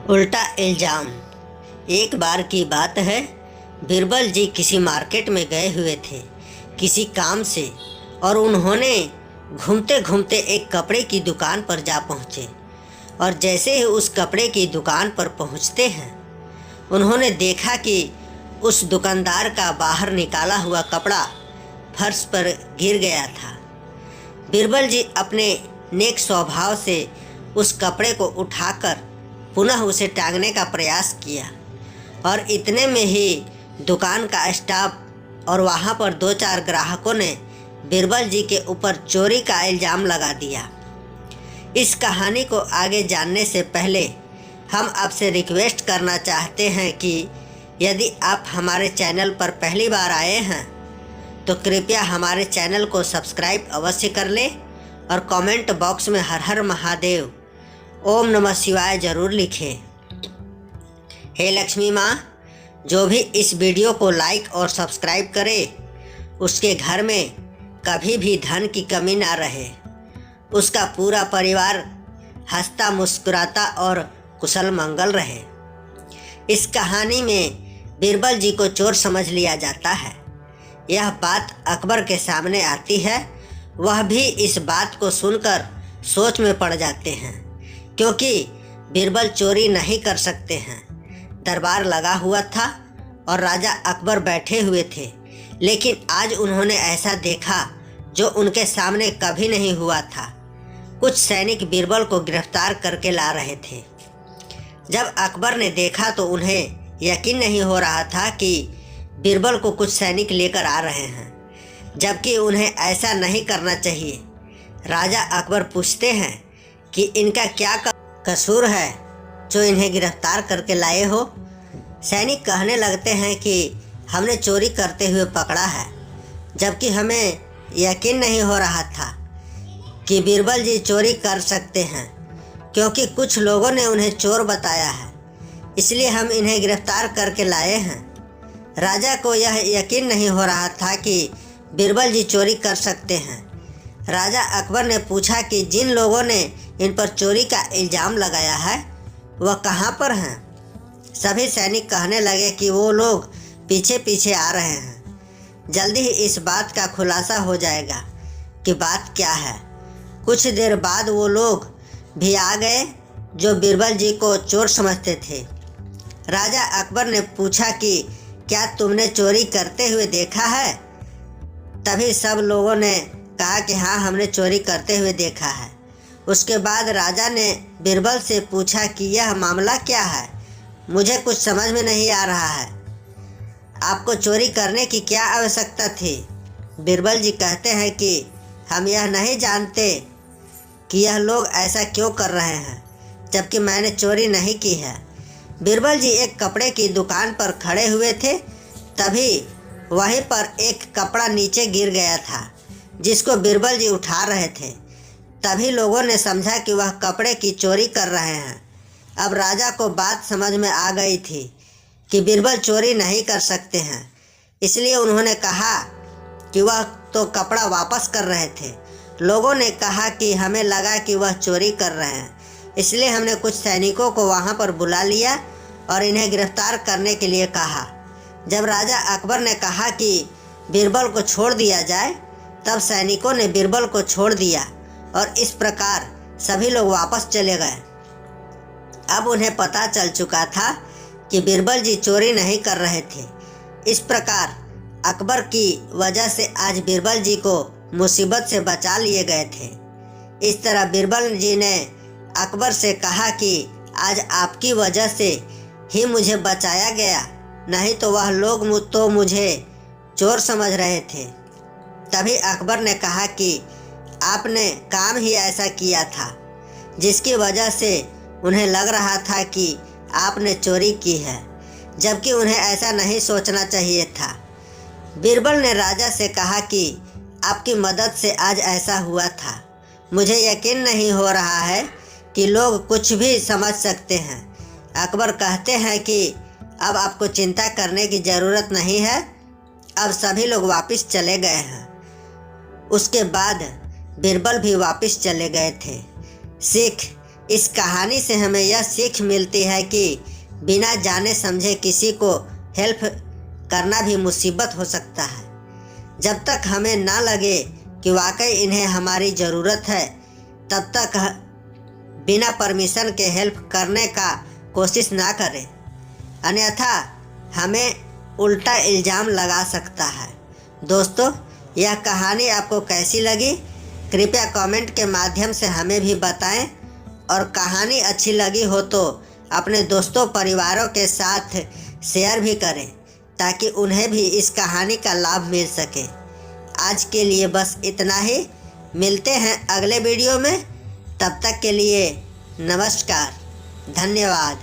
उल्टा इल्ज़ाम। एक बार की बात है, बीरबल जी किसी मार्केट में गए हुए थे किसी काम से, और उन्होंने घूमते घूमते एक कपड़े की दुकान पर जा पहुँचे। और जैसे ही उस कपड़े की दुकान पर पहुँचते हैं, उन्होंने देखा कि उस दुकानदार का बाहर निकाला हुआ कपड़ा फर्श पर गिर गया था। बीरबल जी अपने नेक स्वभाव से उस कपड़े को उठाकर पुनः उसे टांगने का प्रयास किया, और इतने में ही दुकान का स्टाफ और वहाँ पर 2-4 ग्राहकों ने बीरबल जी के ऊपर चोरी का इल्ज़ाम लगा दिया। इस कहानी को आगे जानने से पहले हम आपसे रिक्वेस्ट करना चाहते हैं कि यदि आप हमारे चैनल पर पहली बार आए हैं तो कृपया हमारे चैनल को सब्सक्राइब अवश्य कर लें, और कमेंट बॉक्स में हर हर महादेव, ओम नमः शिवाय ज़रूर लिखें। हे लक्ष्मी माँ, जो भी इस वीडियो को लाइक और सब्सक्राइब करे, उसके घर में कभी भी धन की कमी ना रहे, उसका पूरा परिवार हंसता मुस्कुराता और कुशल मंगल रहे। इस कहानी में बीरबल जी को चोर समझ लिया जाता है। यह बात अकबर के सामने आती है। वह भी इस बात को सुनकर सोच में पड़ जाते हैं, क्योंकि बीरबल चोरी नहीं कर सकते हैं। दरबार लगा हुआ था और राजा अकबर बैठे हुए थे, लेकिन आज उन्होंने ऐसा देखा जो उनके सामने कभी नहीं हुआ था। कुछ सैनिक बीरबल को गिरफ्तार करके ला रहे थे। जब अकबर ने देखा तो उन्हें यकीन नहीं हो रहा था कि बीरबल को कुछ सैनिक लेकर आ रहे हैं, जबकि उन्हें ऐसा नहीं करना चाहिए। राजा अकबर पूछते हैं कि इनका क्या कसूर है जो इन्हें गिरफ्तार करके लाए हो। सैनिक कहने लगते हैं कि हमने चोरी करते हुए पकड़ा है, जबकि हमें यकीन नहीं हो रहा था कि बीरबल जी चोरी कर सकते हैं, क्योंकि कुछ लोगों ने उन्हें चोर बताया है, इसलिए हम इन्हें गिरफ्तार करके लाए हैं। राजा को यह यकीन नहीं हो रहा था कि बीरबल जी चोरी कर सकते हैं। राजा अकबर ने पूछा कि जिन लोगों ने इन पर चोरी का इल्ज़ाम लगाया है वह कहाँ पर हैं। सभी सैनिक कहने लगे कि वो लोग पीछे पीछे आ रहे हैं, जल्दी ही इस बात का खुलासा हो जाएगा कि बात क्या है। कुछ देर बाद वो लोग भी आ गए जो बीरबल जी को चोर समझते थे। राजा अकबर ने पूछा कि क्या तुमने चोरी करते हुए देखा है। तभी सब लोगों ने कहा कि हाँ, हमने चोरी करते हुए देखा है। उसके बाद राजा ने बीरबल से पूछा कि यह मामला क्या है, मुझे कुछ समझ में नहीं आ रहा है। आपको चोरी करने की क्या आवश्यकता थी। बीरबल जी कहते हैं कि हम यह नहीं जानते कि यह लोग ऐसा क्यों कर रहे हैं, जबकि मैंने चोरी नहीं की है। बीरबल जी एक कपड़े की दुकान पर खड़े हुए थे, तभी वहीं पर एक कपड़ा नीचे गिर गया था, जिसको बीरबल जी उठा रहे थे। तभी लोगों ने समझा कि वह कपड़े की चोरी कर रहे हैं। अब राजा को बात समझ में आ गई थी कि बीरबल चोरी नहीं कर सकते हैं, इसलिए उन्होंने कहा कि वह तो कपड़ा वापस कर रहे थे। लोगों ने कहा कि हमें लगा कि वह चोरी कर रहे हैं, इसलिए हमने कुछ सैनिकों को वहाँ पर बुला लिया और इन्हें गिरफ्तार करने के लिए कहा। जब राजा अकबर ने कहा कि बीरबल को छोड़ दिया जाए, तब सैनिकों ने बीरबल को छोड़ दिया और इस प्रकार सभी लोग वापस चले गए। अब उन्हें पता चल चुका था कि बीरबल जी चोरी नहीं कर रहे थे। इस प्रकार अकबर की वजह से आज बीरबल जी को मुसीबत से बचा लिए गए थे। इस तरह बीरबल जी ने अकबर से कहा कि आज आपकी वजह से ही मुझे बचाया गया, नहीं तो वह लोग तो मुझे चोर समझ रहे थे। तभी अकबर ने कहा कि आपने काम ही ऐसा किया था जिसकी वजह से उन्हें लग रहा था कि आपने चोरी की है, जबकि उन्हें ऐसा नहीं सोचना चाहिए था। बीरबल ने राजा से कहा कि आपकी मदद से आज ऐसा हुआ था। मुझे यकीन नहीं हो रहा है कि लोग कुछ भी समझ सकते हैं। अकबर कहते हैं कि अब आपको चिंता करने की ज़रूरत नहीं है। अब सभी लोग वापस चले गए हैं। उसके बाद बीरबल भी वापस चले गए थे। सीख इस कहानी से हमें यह सीख मिलती है कि बिना जाने समझे किसी को हेल्प करना भी मुसीबत हो सकता है। जब तक हमें ना लगे कि वाकई इन्हें हमारी ज़रूरत है, तब तक बिना परमिशन के हेल्प करने का कोशिश ना करें, अन्यथा हमें उल्टा इल्ज़ाम लगा सकता है। दोस्तों, यह कहानी आपको कैसी लगी कृपया कमेंट के माध्यम से हमें भी बताएं, और कहानी अच्छी लगी हो तो अपने दोस्तों परिवारों के साथ शेयर भी करें ताकि उन्हें भी इस कहानी का लाभ मिल सके। आज के लिए बस इतना ही, मिलते हैं अगले वीडियो में। तब तक के लिए नमस्कार, धन्यवाद।